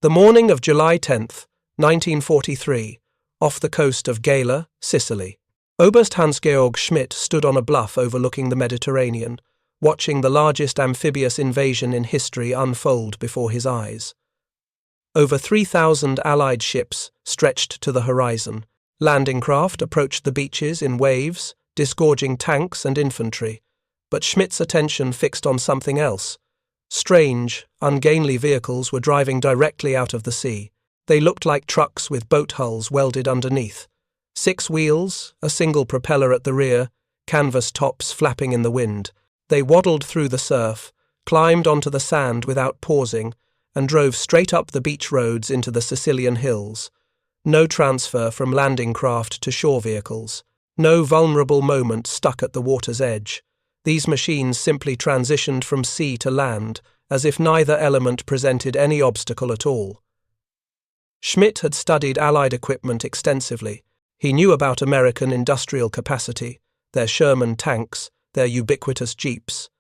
The morning of July 10th, 1943, off the coast of Gela, Sicily, Oberst Hans-Georg Schmidt stood on a bluff overlooking the Mediterranean, watching the largest amphibious invasion in history unfold before his eyes. Over 3,000 Allied ships stretched to the horizon. Landing craft approached the beaches in waves, disgorging tanks and infantry, but Schmidt's attention fixed on something else. Strange, ungainly vehicles were driving directly out of the sea. They looked like trucks with boat hulls welded underneath. 6 wheels, a single propeller at the rear, canvas tops flapping in the wind. They waddled through the surf, climbed onto the sand without pausing, and drove straight up the beach roads into the Sicilian hills. No transfer from landing craft to shore vehicles. No vulnerable moment stuck at the water's edge. These machines simply transitioned from sea to land, as if neither element presented any obstacle at all. Schmidt had studied Allied equipment extensively. He knew about American industrial capacity, their Sherman tanks, their ubiquitous jeeps.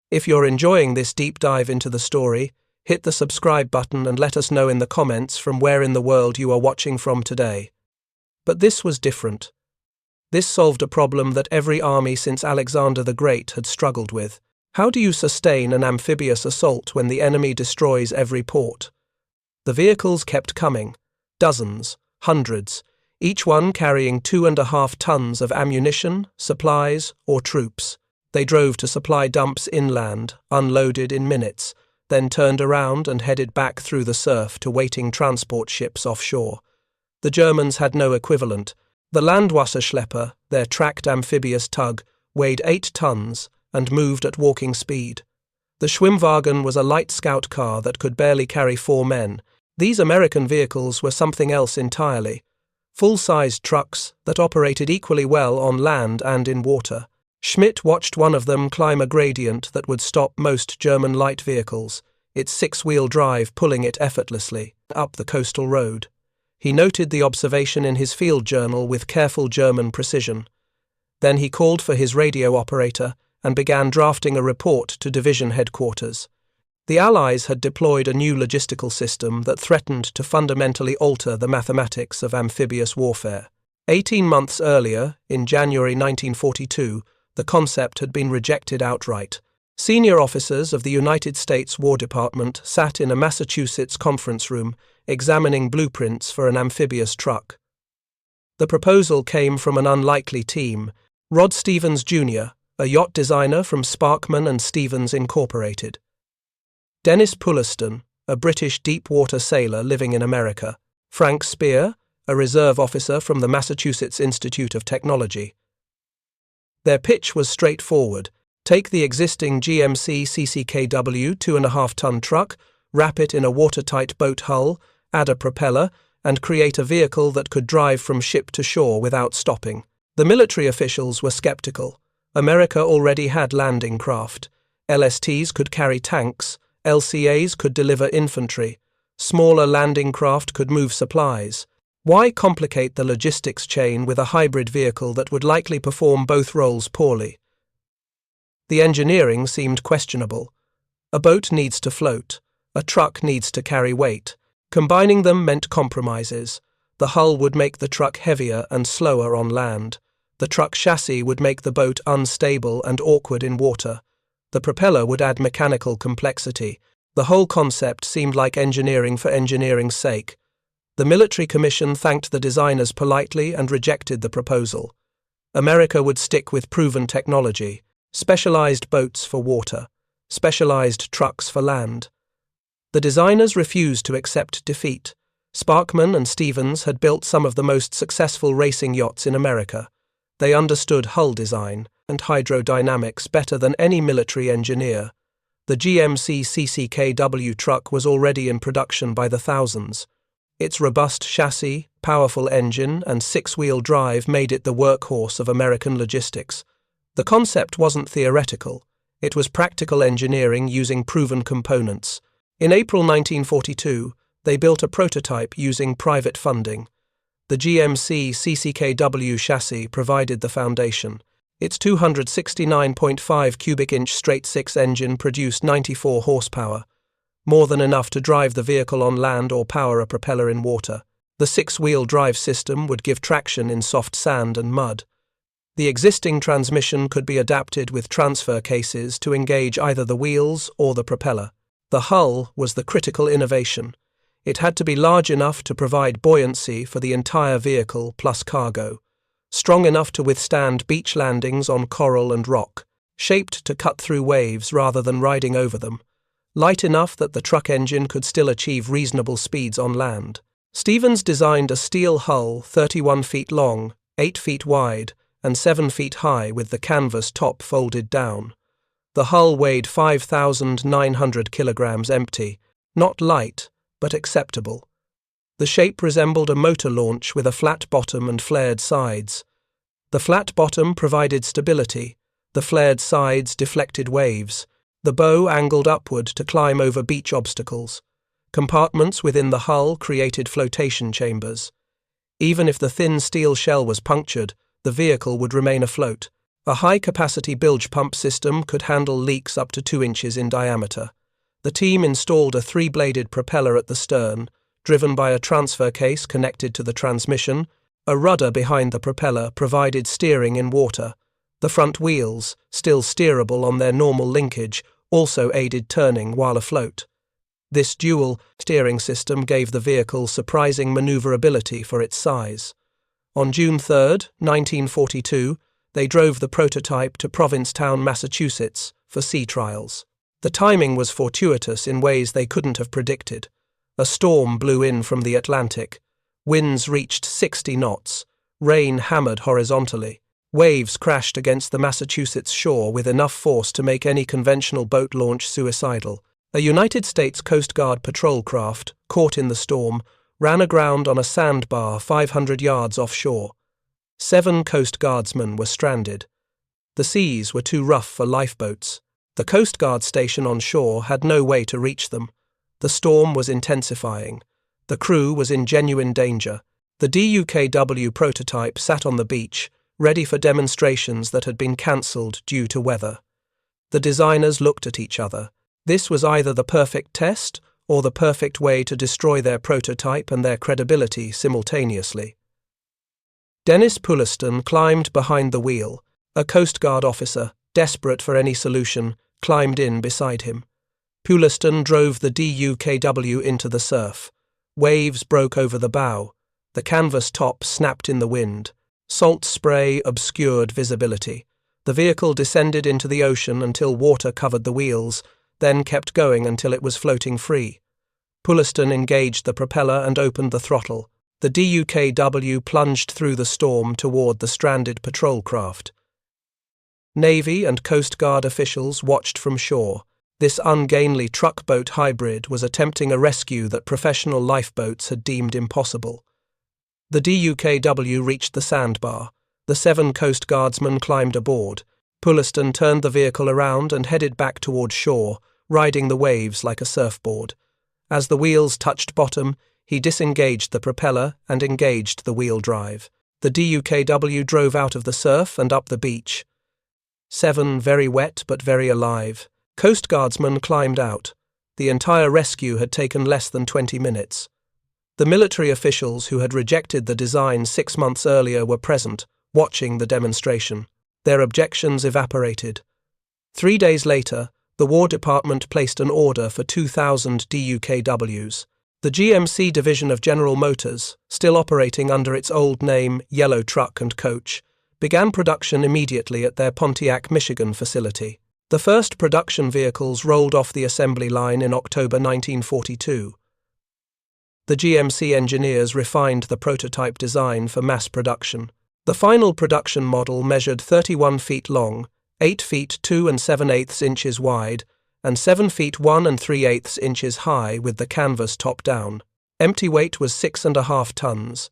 If you're enjoying this deep dive into the story, hit the subscribe button and let us know in the comments from where in the world you are watching from today. But this was different. This solved a problem that every army since Alexander the Great had struggled with. How do you sustain an amphibious assault when the enemy destroys every port? The vehicles kept coming, dozens, hundreds, each one carrying 2.5 tons of ammunition, supplies, or troops. They drove to supply dumps inland, unloaded in minutes, then turned around and headed back through the surf to waiting transport ships offshore. The Germans had no equivalent. The Landwasserschlepper, their tracked amphibious tug, weighed 8 tons and moved at walking speed. The Schwimmwagen was a light scout car that could barely carry 4 men. These American vehicles were something else entirely. Full-sized trucks that operated equally well on land and in water. Schmidt watched one of them climb a gradient that would stop most German light vehicles, its 6-wheel drive pulling it effortlessly up the coastal road. He noted the observation in his field journal with careful German precision. Then he called for his radio operator and began drafting a report to division headquarters. The Allies had deployed a new logistical system that threatened to fundamentally alter the mathematics of amphibious warfare. 18 months earlier, in January 1942, the concept had been rejected outright. Senior officers of the United States War Department sat in a Massachusetts conference room examining blueprints for an amphibious truck. The proposal came from an unlikely team: Rod Stevens Jr., a yacht designer from Sparkman and Stevens Incorporated; Dennis Pulliston, a British deep-water sailor living in America; Frank Spear, a reserve officer from the Massachusetts Institute of Technology. Their pitch was straightforward. Take the existing GMC CCKW 2.5-ton truck, wrap it in a watertight boat hull, add a propeller, and create a vehicle that could drive from ship to shore without stopping. The military officials were skeptical. America already had landing craft. LSTs could carry tanks, LCAs could deliver infantry, smaller landing craft could move supplies. Why complicate the logistics chain with a hybrid vehicle that would likely perform both roles poorly? The engineering seemed questionable. A boat needs to float. A truck needs to carry weight. Combining them meant compromises. The hull would make the truck heavier and slower on land. The truck chassis would make the boat unstable and awkward in water. The propeller would add mechanical complexity. The whole concept seemed like engineering for engineering's sake. The military commission thanked the designers politely and rejected the proposal. America would stick with proven technology: specialized boats for water, specialized trucks for land. The designers refused to accept defeat. Sparkman and Stevens had built some of the most successful racing yachts in America. They understood hull design and hydrodynamics better than any military engineer. The GMC CCKW truck was already in production by the thousands. Its robust chassis, powerful engine, and 6-wheel drive made it the workhorse of American logistics. The concept wasn't theoretical. It was practical engineering using proven components. In April 1942, they built a prototype using private funding. The GMC CCKW chassis provided the foundation. Its 269.5 cubic-inch straight-six engine produced 94 horsepower. more than enough to drive the vehicle on land or power a propeller in water. The six-wheel drive system would give traction in soft sand and mud. The existing transmission could be adapted with transfer cases to engage either the wheels or the propeller. The hull was the critical innovation. It had to be large enough to provide buoyancy for the entire vehicle plus cargo, strong enough to withstand beach landings on coral and rock, shaped to cut through waves rather than riding over them, light enough that the truck engine could still achieve reasonable speeds on land. Stevens designed a steel hull 31 feet long, 8 feet wide, and 7 feet high with the canvas top folded down. The hull weighed 5,900 kilograms empty, not light, but acceptable. The shape resembled a motor launch with a flat bottom and flared sides. The flat bottom provided stability, the flared sides deflected waves, the bow angled upward to climb over beach obstacles. Compartments within the hull created flotation chambers. Even if the thin steel shell was punctured, the vehicle would remain afloat. A high-capacity bilge pump system could handle leaks up to 2 inches in diameter. The team installed a 3-bladed propeller at the stern, driven by a transfer case connected to the transmission. A rudder behind the propeller provided steering in water. The front wheels, still steerable on their normal linkage, also aided turning while afloat. This dual steering system gave the vehicle surprising maneuverability for its size. On June 3, 1942, they drove the prototype to Provincetown, Massachusetts, for sea trials. The timing was fortuitous in ways they couldn't have predicted. A storm blew in from the Atlantic. Winds reached 60 knots. Rain hammered horizontally. Waves crashed against the Massachusetts shore with enough force to make any conventional boat launch suicidal. A United States Coast Guard patrol craft, caught in the storm, ran aground on a sandbar 500 yards offshore. 7 Coast Guardsmen were stranded. The seas were too rough for lifeboats. The Coast Guard station on shore had no way to reach them. The storm was intensifying. The crew was in genuine danger. The DUKW prototype sat on the beach, ready for demonstrations that had been cancelled due to weather. The designers looked at each other. This was either the perfect test or the perfect way to destroy their prototype and their credibility simultaneously. Dennis Pulliston climbed behind the wheel. A Coast Guard officer, desperate for any solution, climbed in beside him. Pulliston drove the DUKW into the surf. Waves broke over the bow. The canvas top snapped in the wind. Salt spray obscured visibility. The vehicle descended into the ocean until water covered the wheels, then kept going until it was floating free. Pulliston engaged the propeller and opened the throttle. The DUKW plunged through the storm toward the stranded patrol craft. Navy and Coast Guard officials watched from shore. This ungainly truck-boat hybrid was attempting a rescue that professional lifeboats had deemed impossible. The DUKW reached the sandbar. The 7 Coast Guardsmen climbed aboard. Pulliston turned the vehicle around and headed back toward shore, riding the waves like a surfboard. As the wheels touched bottom, he disengaged the propeller and engaged the wheel drive. The DUKW drove out of the surf and up the beach. 7 very wet but very alive. Coast Guardsmen climbed out. The entire rescue had taken less than 20 minutes. The military officials who had rejected the design 6 months earlier were present, watching the demonstration. Their objections evaporated. 3 days later, the War Department placed an order for 2,000 DUKWs. The GMC division of General Motors, still operating under its old name Yellow Truck and Coach, began production immediately at their Pontiac, Michigan facility. The first production vehicles rolled off the assembly line in October 1942. The GMC engineers refined the prototype design for mass production. The final production model measured 31 feet long, 8 feet 2 7/8 inches wide, and 7 feet 1 3/8 inches high with the canvas top down. Empty weight was 6.5 tons.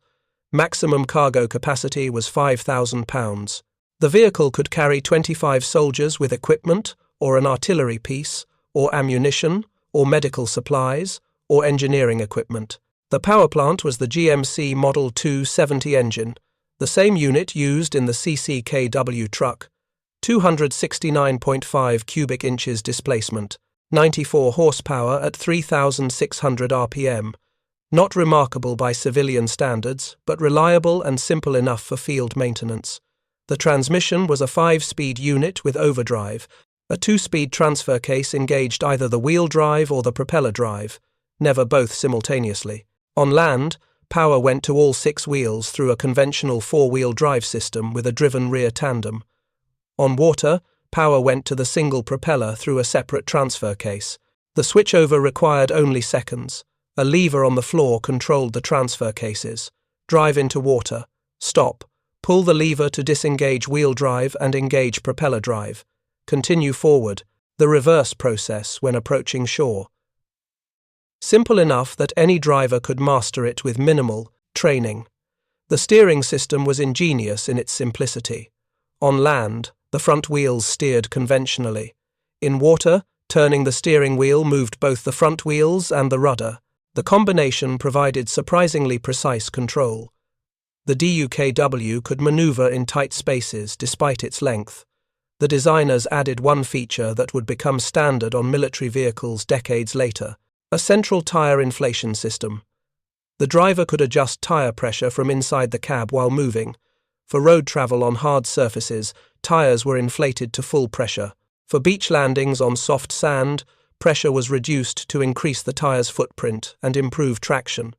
Maximum cargo capacity was 5,000 pounds. The vehicle could carry 25 soldiers with equipment, or an artillery piece, or ammunition, or medical supplies, or engineering equipment. The power plant was the GMC Model 270 engine, the same unit used in the CCKW truck, 269.5 cubic inches displacement, 94 horsepower at 3,600 RPM. Not remarkable by civilian standards, but reliable and simple enough for field maintenance. The transmission was a 5-speed unit with overdrive. A 2-speed transfer case engaged either the wheel drive or the propeller drive, never both simultaneously. On land, power went to all 6 wheels through a conventional 4-wheel drive system with a driven rear tandem. On water, power went to the single propeller through a separate transfer case. The switchover required only seconds. A lever on the floor controlled the transfer cases. Drive into water. Stop. Pull the lever to disengage wheel drive and engage propeller drive. Continue forward. The reverse process when approaching shore. Simple enough that any driver could master it with minimal training. The steering system was ingenious in its simplicity. On land, the front wheels steered conventionally. In water, turning the steering wheel moved both the front wheels and the rudder. The combination provided surprisingly precise control. The DUKW could maneuver in tight spaces despite its length. The designers added one feature that would become standard on military vehicles decades later: a central tire inflation system. The driver could adjust tire pressure from inside the cab while moving. For road travel on hard surfaces, tires were inflated to full pressure. For beach landings on soft sand, pressure was reduced to increase the tire's footprint and improve traction.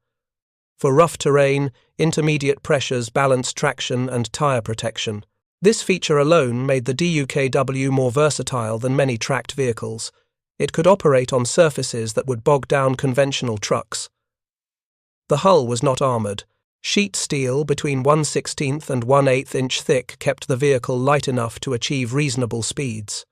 For rough terrain, intermediate pressures balanced traction and tire protection. This feature alone made the DUKW more versatile than many tracked vehicles. It could operate on surfaces that would bog down conventional trucks. The hull was not armoured. Sheet steel between 1/16 and 1/8 inch thick kept the vehicle light enough to achieve reasonable speeds.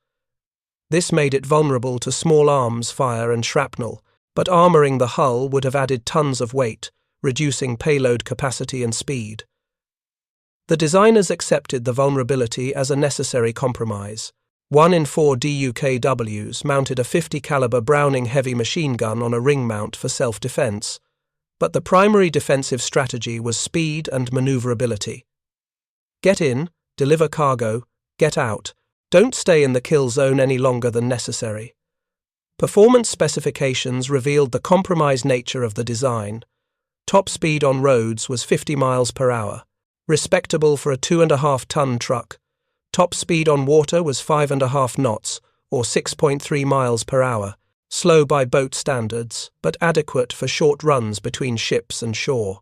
This made it vulnerable to small arms fire and shrapnel, but armouring the hull would have added tons of weight, reducing payload capacity and speed. The designers accepted the vulnerability as a necessary compromise. 1 in 4 DUKWs mounted a 50 caliber Browning heavy machine gun on a ring mount for self-defense, but the primary defensive strategy was speed and maneuverability. Get in, deliver cargo, get out. Don't stay in the kill zone any longer than necessary. Performance specifications revealed the compromised nature of the design. Top speed on roads was 50 miles per hour, respectable for a 2.5-ton truck. Top speed on water was 5.5 knots, or 6.3 miles per hour, slow by boat standards, but adequate for short runs between ships and shore.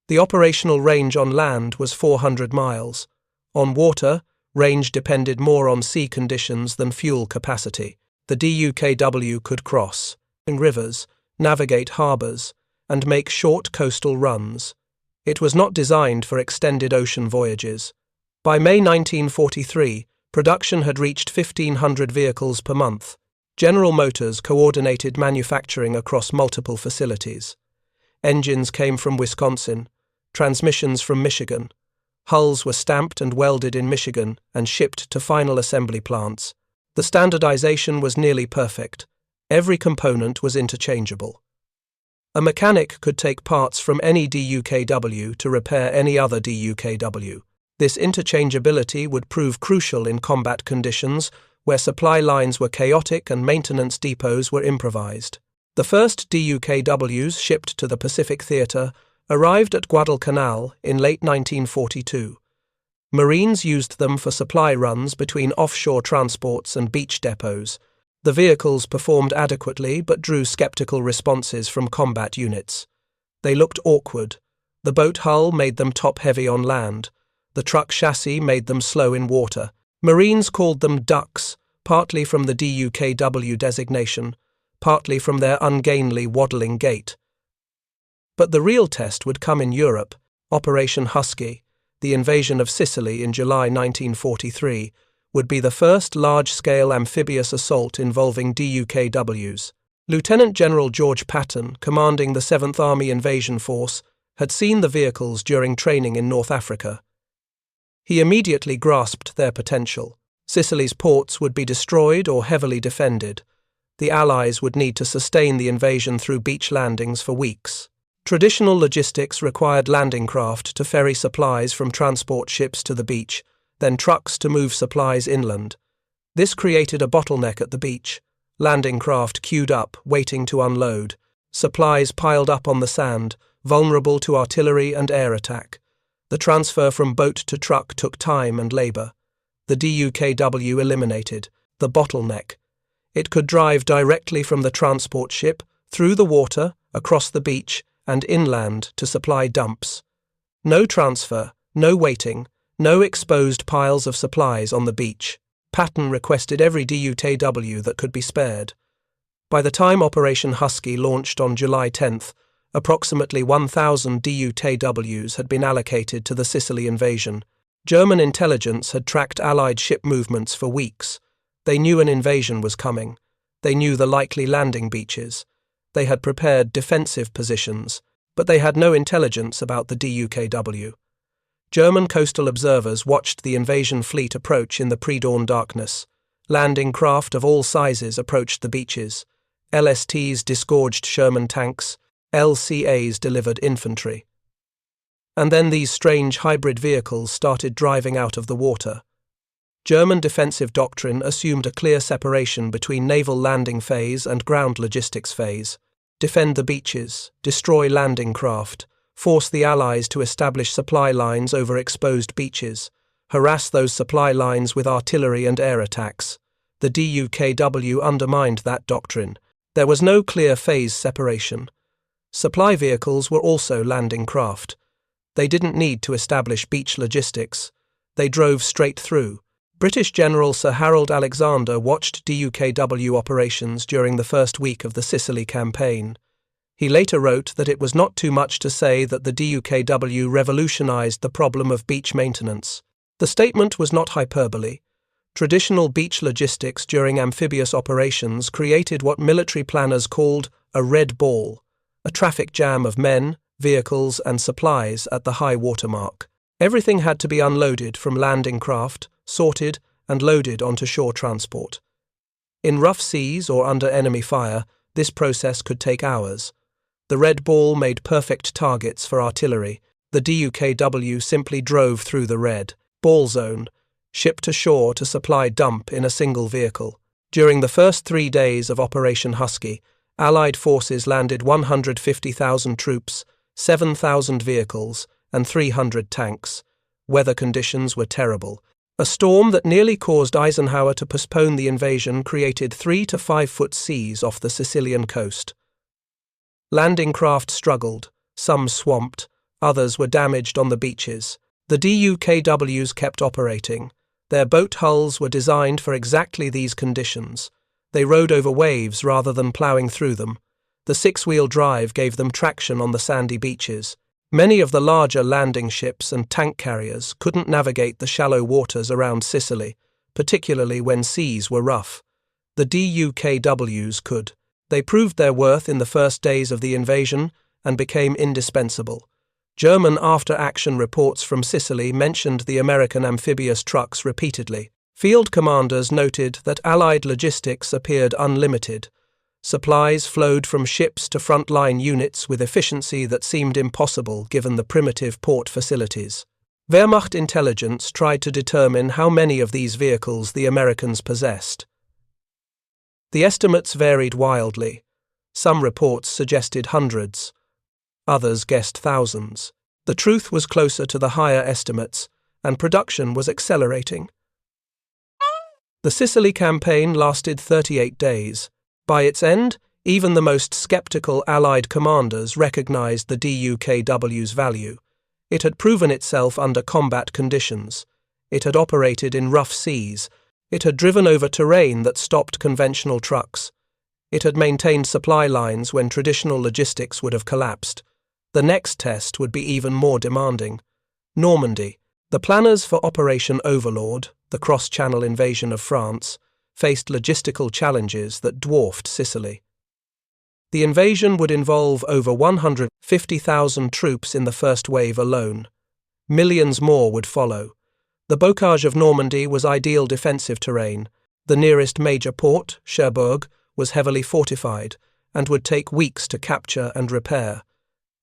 The operational range on land was 400 miles. On water, range depended more on sea conditions than fuel capacity. The DUKW could cross rivers, navigate harbours, and make short coastal runs. It was not designed for extended ocean voyages. By May 1943, production had reached 1,500 vehicles per month. General Motors coordinated manufacturing across multiple facilities. Engines came from Wisconsin, transmissions from Michigan. Hulls were stamped and welded in Michigan and shipped to final assembly plants. The standardization was nearly perfect. Every component was interchangeable. A mechanic could take parts from any DUKW to repair any other DUKW. This interchangeability would prove crucial in combat conditions where supply lines were chaotic and maintenance depots were improvised. The first DUKWs shipped to the Pacific Theater arrived at Guadalcanal in late 1942. Marines used them for supply runs between offshore transports and beach depots. The vehicles performed adequately but drew skeptical responses from combat units. They looked awkward. The boat hull made them top-heavy on land. The truck chassis made them slow in water. Marines called them ducks, partly from the DUKW designation, partly from their ungainly waddling gait. But the real test would come in Europe. Operation Husky, the invasion of Sicily in July 1943, would be the first large-scale amphibious assault involving DUKWs. Lieutenant General George Patton, commanding the 7th Army Invasion Force, had seen the vehicles during training in North Africa. He immediately grasped their potential. Sicily's ports would be destroyed or heavily defended. The Allies would need to sustain the invasion through beach landings for weeks. Traditional logistics required landing craft to ferry supplies from transport ships to the beach, then trucks to move supplies inland. This created a bottleneck at the beach. landing craft queued up, waiting to unload, supplies piled up on the sand, vulnerable to artillery and air attack. The transfer from boat to truck took time and labour. The DUKW eliminated the bottleneck. It could drive directly from the transport ship, through the water, across the beach, and inland to supply dumps. No transfer, no waiting, no exposed piles of supplies on the beach. Patton requested every DUKW that could be spared. By the time Operation Husky launched on July 10th, approximately 1,000 DUKWs had been allocated to the Sicily invasion. German intelligence had tracked Allied ship movements for weeks. They knew an invasion was coming. They knew the likely landing beaches. They had prepared defensive positions, but they had no intelligence about the DUKW. German coastal observers watched the invasion fleet approach in the pre-dawn darkness. Landing craft of all sizes approached the beaches. LSTs disgorged Sherman tanks. LCAs delivered infantry. And then these strange hybrid vehicles started driving out of the water. German defensive doctrine assumed a clear separation between naval landing phase and ground logistics phase. Defend the beaches, destroy landing craft, force the Allies to establish supply lines over exposed beaches, harass those supply lines with artillery and air attacks. The DUKW undermined that doctrine. There was no clear phase separation. Supply vehicles were also landing craft. They didn't need to establish beach logistics. They drove straight through. British General Sir Harold Alexander watched DUKW operations during the first week of the Sicily campaign. He later wrote that it was not too much to say that the DUKW revolutionized the problem of beach maintenance. The statement was not hyperbole. Traditional beach logistics during amphibious operations created what military planners called a red ball, a traffic jam of men, vehicles, and supplies at the high water mark. Everything had to be unloaded from landing craft, sorted, and loaded onto shore transport. In rough seas or under enemy fire, this process could take hours. The red ball made perfect targets for artillery. The DUKW simply drove through the red ball zone, shipped to shore to supply dump in a single vehicle. During the first 3 days of Operation Husky, Allied forces landed 150,000 troops, 7,000 vehicles, and 300 tanks. Weather conditions were terrible. A storm that nearly caused Eisenhower to postpone the invasion created 3 to 5 foot seas off the Sicilian coast. Landing craft struggled, some swamped, others were damaged on the beaches. The DUKWs kept operating. Their boat hulls were designed for exactly these conditions. They rode over waves rather than ploughing through them. The 6-wheel drive gave them traction on the sandy beaches. Many of the larger landing ships and tank carriers couldn't navigate the shallow waters around Sicily, particularly when seas were rough. The DUKWs could. They proved their worth in the first days of the invasion and became indispensable. German after-action reports from Sicily mentioned the American amphibious trucks repeatedly. Field commanders noted that Allied logistics appeared unlimited. Supplies flowed from ships to front-line units with efficiency that seemed impossible given the primitive port facilities. Wehrmacht intelligence tried to determine how many of these vehicles the Americans possessed. The estimates varied wildly. Some reports suggested hundreds. Others guessed thousands. The truth was closer to the higher estimates, and production was accelerating. The Sicily campaign lasted 38 days. By its end, even the most skeptical Allied commanders recognized the DUKW's value. It had proven itself under combat conditions. It had operated in rough seas. It had driven over terrain that stopped conventional trucks. It had maintained supply lines when traditional logistics would have collapsed. The next test would be even more demanding. Normandy. The planners for Operation Overlord, the cross-channel invasion of France, faced logistical challenges that dwarfed Sicily. The invasion would involve over 150,000 troops in the first wave alone. Millions more would follow. The bocage of Normandy was ideal defensive terrain. The nearest major port, Cherbourg, was heavily fortified and would take weeks to capture and repair.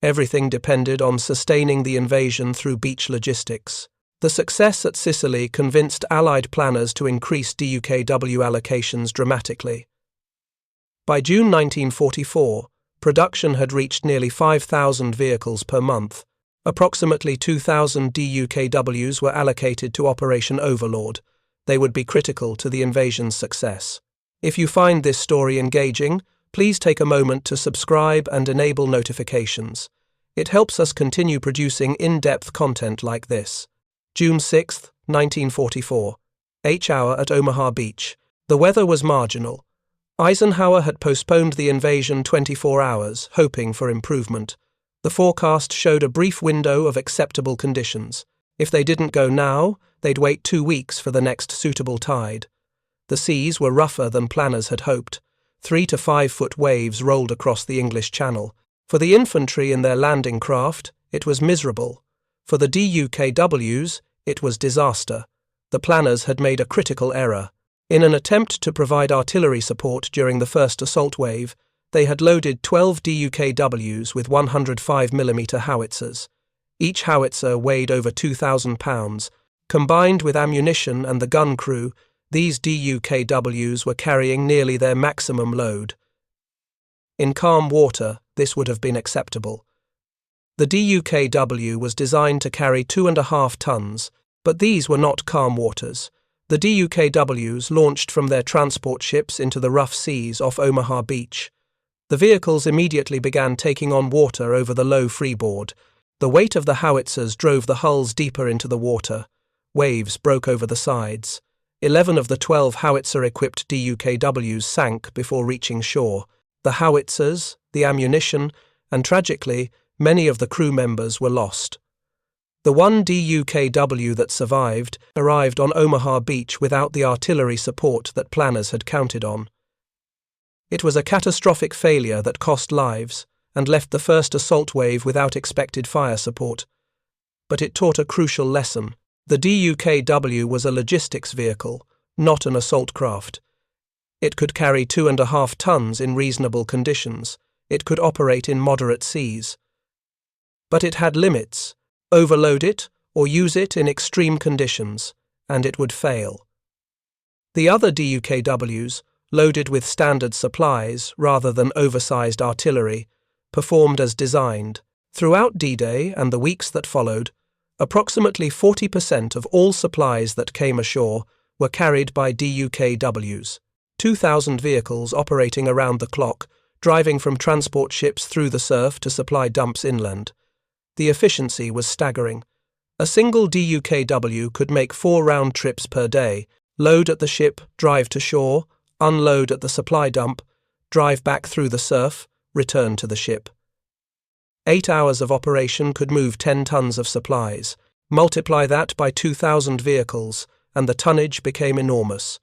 Everything depended on sustaining the invasion through beach logistics. The success at Sicily convinced Allied planners to increase DUKW allocations dramatically. By June 1944, production had reached nearly 5,000 vehicles per month. Approximately 2,000 DUKWs were allocated to Operation Overlord. They would be critical to the invasion's success. If you find this story engaging, please take a moment to subscribe and enable notifications. It helps us continue producing in-depth content like this. June 6, 1944. H-hour at Omaha Beach. The weather was marginal. Eisenhower had postponed the invasion 24 hours, hoping for improvement. The forecast showed a brief window of acceptable conditions. If they didn't go now, they'd wait 2 weeks for the next suitable tide. The seas were rougher than planners had hoped. 3 to 5 foot waves rolled across the English Channel. For the infantry in their landing craft, it was miserable. For the DUKWs, it was disaster. The planners had made a critical error. In an attempt to provide artillery support during the first assault wave, they had loaded 12 DUKWs with 105mm howitzers. Each howitzer weighed over 2,000 pounds. Combined with ammunition and the gun crew, these DUKWs were carrying nearly their maximum load. In calm water, this would have been acceptable. The DUKW was designed to carry 2.5 tons, but these were not calm waters. The DUKWs launched from their transport ships into the rough seas off Omaha Beach. The vehicles immediately began taking on water over the low freeboard. The weight of the howitzers drove the hulls deeper into the water. Waves broke over the sides. 11 of the 12 howitzer-equipped DUKWs sank before reaching shore. The howitzers, the ammunition, and tragically, many of the crew members were lost. The one DUKW that survived arrived on Omaha Beach without the artillery support that planners had counted on. It was a catastrophic failure that cost lives and left the first assault wave without expected fire support. But it taught a crucial lesson. The DUKW was a logistics vehicle, not an assault craft. It could carry 2.5 tons in reasonable conditions. It could operate in moderate seas. But it had limits. Overload it or use it in extreme conditions, and it would fail. The other DUKWs, loaded with standard supplies rather than oversized artillery, performed as designed. Throughout D-Day and the weeks that followed, approximately 40% of all supplies that came ashore were carried by DUKWs. 2,000 vehicles operating around the clock, driving from transport ships through the surf to supply dumps inland. The efficiency was staggering. A single DUKW could make 4 round trips per day, load at the ship, drive to shore, unload at the supply dump, drive back through the surf, return to the ship. 8 hours of operation could move 10 tons of supplies. Multiply that by 2,000 vehicles, and the tonnage became enormous.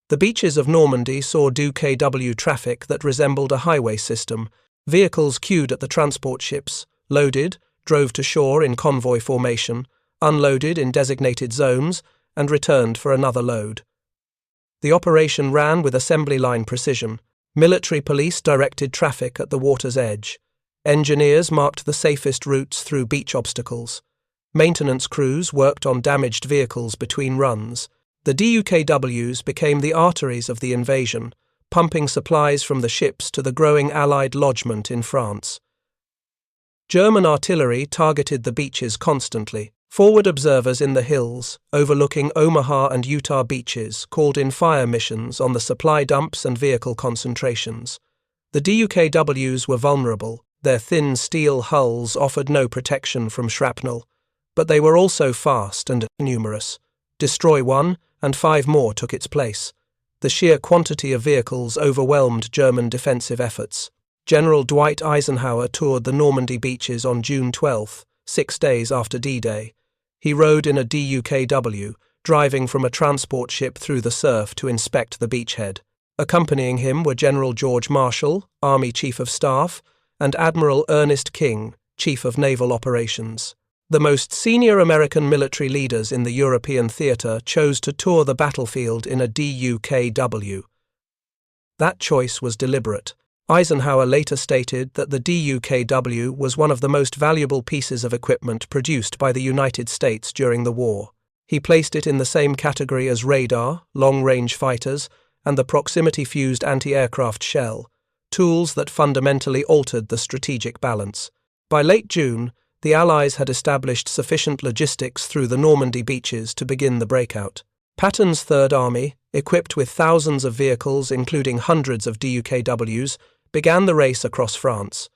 The beaches of Normandy saw DUKW traffic that resembled a highway system. Vehicles queued at the transport ships, loaded, drove to shore in convoy formation, unloaded in designated zones, and returned for another load. The operation ran with assembly line precision. Military police directed traffic at the water's edge. Engineers marked the safest routes through beach obstacles. Maintenance crews worked on damaged vehicles between runs. The DUKWs became the arteries of the invasion, pumping supplies from the ships to the growing Allied lodgement in France. German artillery targeted the beaches constantly. Forward observers in the hills, overlooking Omaha and Utah beaches, called in fire missions on the supply dumps and vehicle concentrations. The DUKWs were vulnerable. Their thin steel hulls offered no protection from shrapnel, but they were also fast and numerous. Destroy one, and 5 more took its place. The sheer quantity of vehicles overwhelmed German defensive efforts. General Dwight Eisenhower toured the Normandy beaches on June 12, 6 days after D-Day. He rode in a DUKW, driving from a transport ship through the surf to inspect the beachhead. Accompanying him were General George Marshall, Army Chief of Staff, and Admiral Ernest King, Chief of Naval Operations. The most senior American military leaders in the European theatre chose to tour the battlefield in a DUKW. That choice was deliberate. Eisenhower later stated that the DUKW was one of the most valuable pieces of equipment produced by the United States during the war. He placed it in the same category as radar, long-range fighters, and the proximity-fused anti-aircraft shell, tools that fundamentally altered the strategic balance. By late June, the Allies had established sufficient logistics through the Normandy beaches to begin the breakout. Patton's Third Army, equipped with thousands of vehicles including hundreds of DUKWs, began the race across France.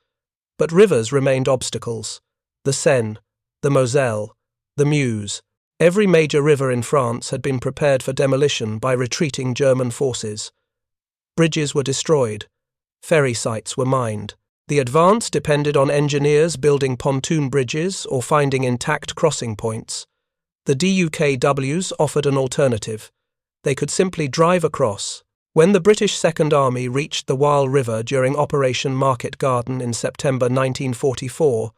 But rivers remained obstacles. The Seine, the Moselle, the Meuse. Every major river in France had been prepared for demolition by retreating German forces. Bridges were destroyed. Ferry sites were mined. The advance depended on engineers building pontoon bridges or finding intact crossing points. The DUKWs offered an alternative. They could simply drive across. When the British Second Army reached the Waal River during Operation Market Garden in September 1944,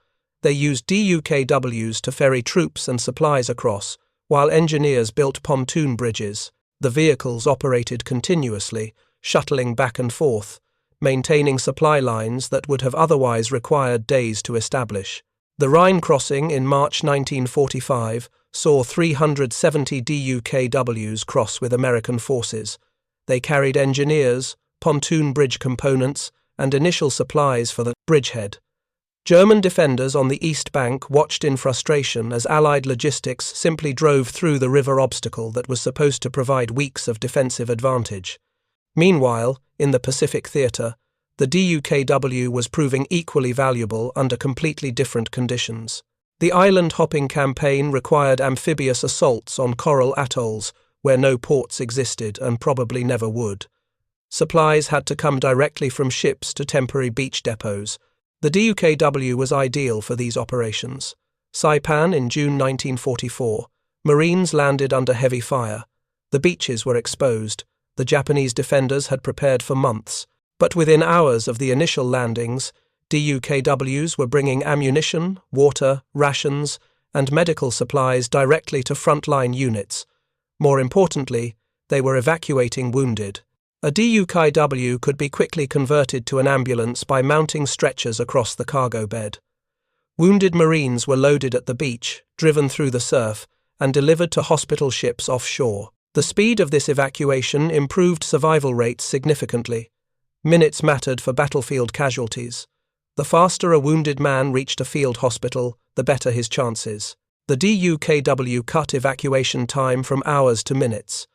they used DUKWs to ferry troops and supplies across, while engineers built pontoon bridges. The vehicles operated continuously, shuttling back and forth, maintaining supply lines that would have otherwise required days to establish. The Rhine crossing in March 1945 saw 370 DUKWs cross with American forces. They carried engineers, pontoon bridge components, and initial supplies for the bridgehead. German defenders on the east bank watched in frustration as Allied logistics simply drove through the river obstacle that was supposed to provide weeks of defensive advantage. Meanwhile, in the Pacific theatre, the DUKW was proving equally valuable under completely different conditions. The island-hopping campaign required amphibious assaults on coral atolls where no ports existed and probably never would. Supplies had to come directly from ships to temporary beach depots. The DUKW was ideal for these operations. Saipan in June 1944. Marines landed under heavy fire. The beaches were exposed. The Japanese defenders had prepared for months, but within hours of the initial landings, DUKWs were bringing ammunition, water, rations, and medical supplies directly to frontline units. More importantly, they were evacuating wounded. A DUKW could be quickly converted to an ambulance by mounting stretchers across the cargo bed. Wounded Marines were loaded at the beach, driven through the surf, and delivered to hospital ships offshore. The speed of this evacuation improved survival rates significantly. Minutes mattered for battlefield casualties. The faster a wounded man reached a field hospital, the better his chances. The DUKW cut evacuation time from hours to minutes.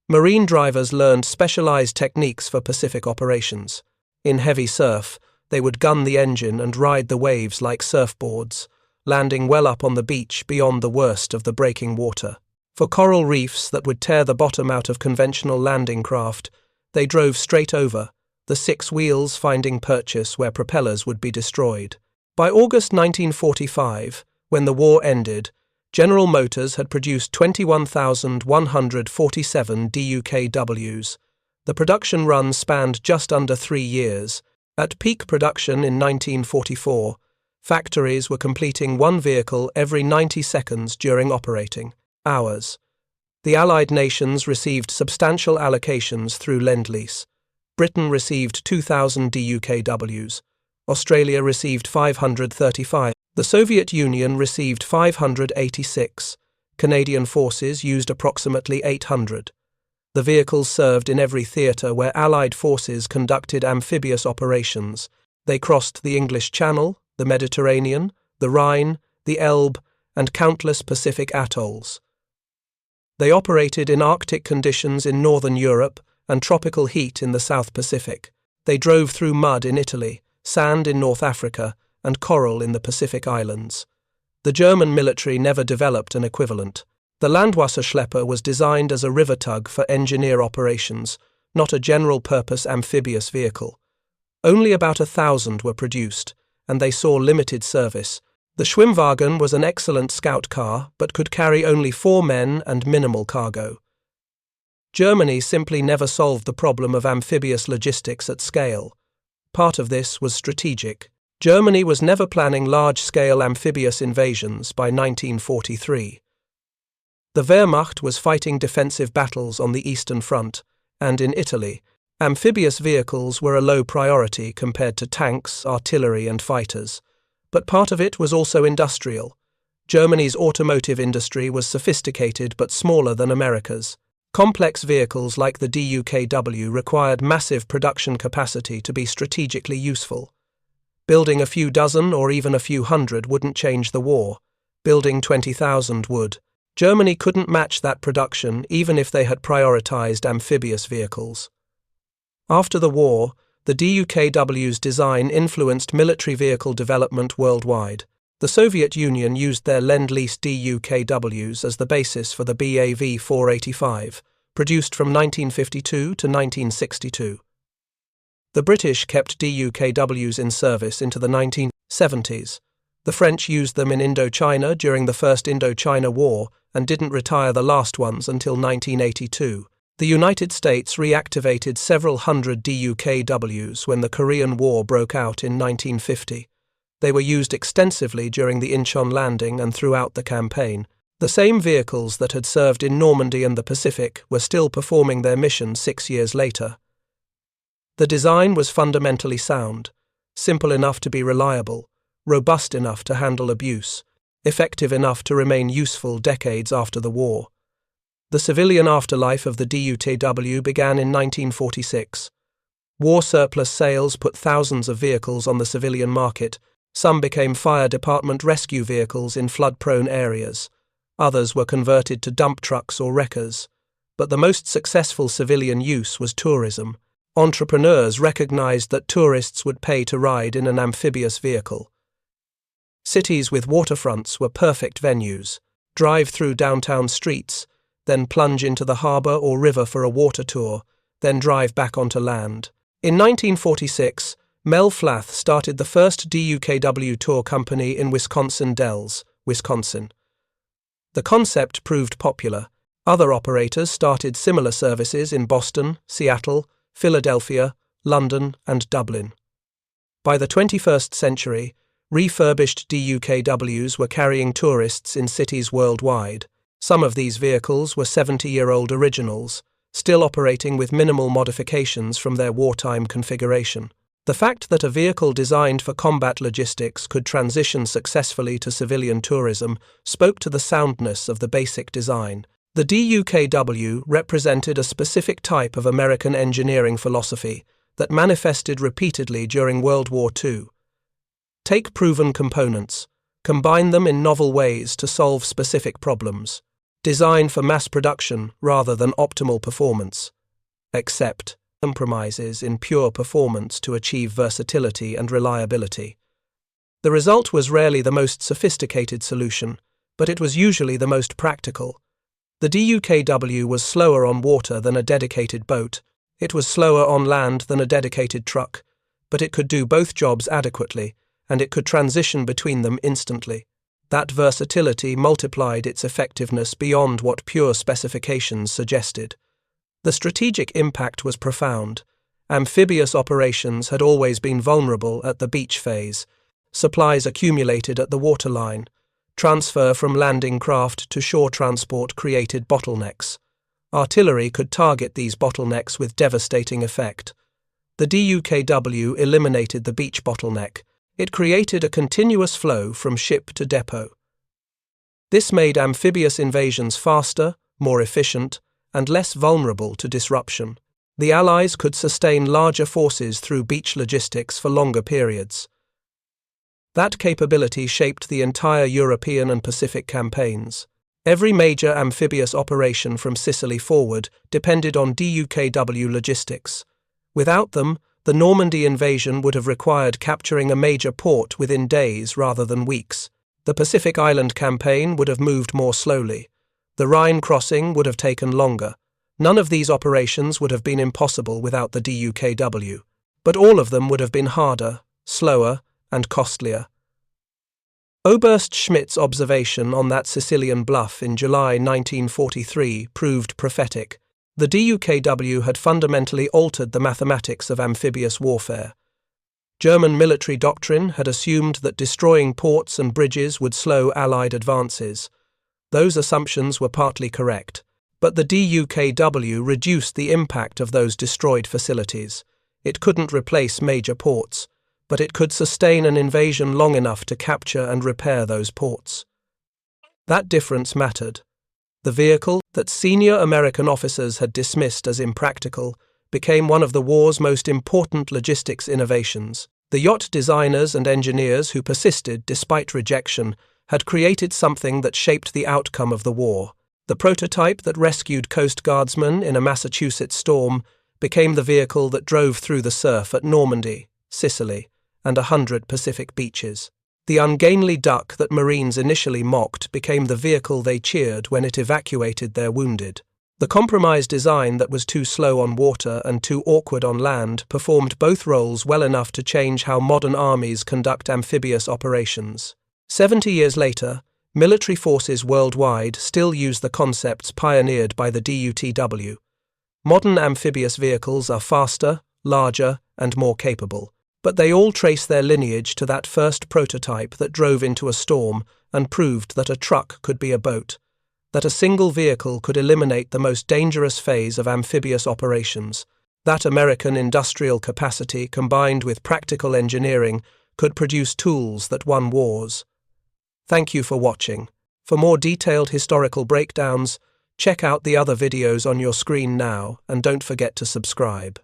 Marine drivers learned specialized techniques for Pacific operations. In heavy surf, they would gun the engine and ride the waves like surfboards, landing well up on the beach beyond the worst of the breaking water. For coral reefs that would tear the bottom out of conventional landing craft, they drove straight over, the 6 wheels finding purchase where propellers would be destroyed. By August 1945, when the war ended, General Motors had produced 21,147 DUKWs. The production run spanned just under 3 years. At peak production in 1944, factories were completing one vehicle every 90 seconds during operating hours. The Allied nations received substantial allocations through Lend-Lease. Britain received 2,000 DUKWs. Australia received 535. The Soviet Union received 586. Canadian forces used approximately 800. The vehicles served in every theatre where Allied forces conducted amphibious operations. They crossed the English Channel, the Mediterranean, the Rhine, the Elbe, and countless Pacific atolls. They operated in Arctic conditions in northern Europe and tropical heat in the South Pacific. They drove through mud in Italy, sand in North Africa, and coral in the Pacific Islands. The German military never developed an equivalent. The Landwasserschlepper was designed as a river tug for engineer operations, not a general-purpose amphibious vehicle. Only about 1,000 were produced, and they saw limited service. The Schwimmwagen was an excellent scout car, but could carry only 4 men and minimal cargo. Germany simply never solved the problem of amphibious logistics at scale. Part of this was strategic. Germany was never planning large-scale amphibious invasions by 1943. The Wehrmacht was fighting defensive battles on the Eastern Front, and in Italy, amphibious vehicles were a low priority compared to tanks, artillery, and fighters. But part of it was also industrial. Germany's automotive industry was sophisticated but smaller than America's. Complex vehicles like the DUKW required massive production capacity to be strategically useful. Building a few dozen or even a few hundred wouldn't change the war. Building 20,000 would. Germany couldn't match that production even if they had prioritized amphibious vehicles. After the war, the DUKW's design influenced military vehicle development worldwide. The Soviet Union used their Lend-Lease DUKWs as the basis for the BAV 485, produced from 1952 to 1962. The British kept DUKWs in service into the 1970s. The French used them in Indochina during the First Indochina War and didn't retire the last ones until 1982. The United States reactivated several hundred DUKWs when the Korean War broke out in 1950. They were used extensively during the Incheon landing and throughout the campaign. The same vehicles that had served in Normandy and the Pacific were still performing their mission 6 years later. The design was fundamentally sound, simple enough to be reliable, robust enough to handle abuse, effective enough to remain useful decades after the war. The civilian afterlife of the DUKW began in 1946. War surplus sales put thousands of vehicles on the civilian market. Some became fire department rescue vehicles in flood-prone areas. Others were converted to dump trucks or wreckers. But the most successful civilian use was tourism. Entrepreneurs recognized that tourists would pay to ride in an amphibious vehicle. Cities with waterfronts were perfect venues. Drive through downtown streets, then plunge into the harbor or river for a water tour, then drive back onto land. In 1946, Mel Flath started the first DUKW tour company in Wisconsin Dells, Wisconsin. The concept proved popular. Other operators started similar services in Boston, Seattle, Philadelphia, London, and Dublin. By the 21st century, refurbished DUKWs were carrying tourists in cities worldwide. Some of these vehicles were 70-year-old originals, still operating with minimal modifications from their wartime configuration. The fact that a vehicle designed for combat logistics could transition successfully to civilian tourism spoke to the soundness of the basic design. The DUKW represented a specific type of American engineering philosophy that manifested repeatedly during World War II. Take proven components, combine them in novel ways to solve specific problems. Design for mass production rather than optimal performance. Accept compromises in pure performance to achieve versatility and reliability. The result was rarely the most sophisticated solution, but it was usually the most practical. The DUKW was slower on water than a dedicated boat. It was slower on land than a dedicated truck, but it could do both jobs adequately, and it could transition between them instantly. That versatility multiplied its effectiveness beyond what pure specifications suggested. The strategic impact was profound. Amphibious operations had always been vulnerable at the beach phase. Supplies accumulated at the waterline. Transfer from landing craft to shore transport created bottlenecks. Artillery could target these bottlenecks with devastating effect. The DUKW eliminated the beach bottleneck. It created a continuous flow from ship to depot. This made amphibious invasions faster, more efficient, and less vulnerable to disruption. The Allies could sustain larger forces through beach logistics for longer periods. That capability shaped the entire European and Pacific campaigns. Every major amphibious operation from Sicily forward depended on DUKW logistics. Without them, the Normandy invasion would have required capturing a major port within days rather than weeks. The Pacific Island campaign would have moved more slowly. The Rhine crossing would have taken longer. None of these operations would have been impossible without the DUKW, but all of them would have been harder, slower, and costlier. Oberst Schmidt's observation on that Sicilian bluff in July 1943 proved prophetic. The DUKW had fundamentally altered the mathematics of amphibious warfare. German military doctrine had assumed that destroying ports and bridges would slow Allied advances. Those assumptions were partly correct, but the DUKW reduced the impact of those destroyed facilities. It couldn't replace major ports, but it could sustain an invasion long enough to capture and repair those ports. That difference mattered. The vehicle, that senior American officers had dismissed as impractical, became one of the war's most important logistics innovations. The yacht designers and engineers who persisted despite rejection had created something that shaped the outcome of the war. The prototype that rescued Coast Guardsmen in a Massachusetts storm became the vehicle that drove through the surf at Normandy, Sicily, and 100 Pacific beaches. The ungainly duck that Marines initially mocked became the vehicle they cheered when it evacuated their wounded. The compromise design that was too slow on water and too awkward on land performed both roles well enough to change how modern armies conduct amphibious operations. 70 years later, military forces worldwide still use the concepts pioneered by the DUTW. Modern amphibious vehicles are faster, larger, and more capable, but they all trace their lineage to that first prototype that drove into a storm and proved that a truck could be a boat, that a single vehicle could eliminate the most dangerous phase of amphibious operations. That American industrial capacity combined with practical engineering could produce tools that won wars. Thank you for watching. For more detailed historical breakdowns, check out the other videos on your screen now and don't forget to subscribe.